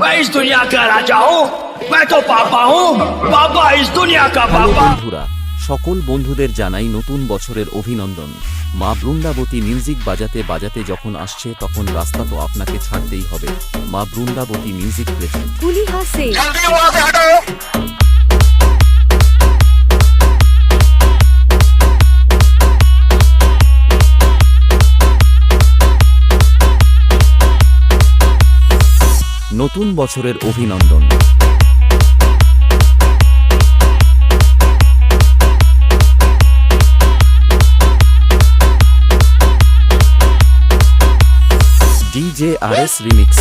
मैं इस दुनिया का राजा हूँ, मैं तो पापा हूँ, पापा इस दुनिया का হ্যালো पापा। বন্ধুরা, সকল বন্ধুদের জানাই নতুন বছরের অভিনন্দন। মা বৃন্দাবতী মিউজিক বাজাতে বাজাতে যখন আসছে তখন রাস্তা তো আপনাকে ছাড়তেই হবে। মা বৃন্দাবতী মিউজিক প্রেজেন্ট। কুলি হাসে जल्दी वहाँ से हटो। নতুন বছরের অভিনন্দন। DJ RS Remix।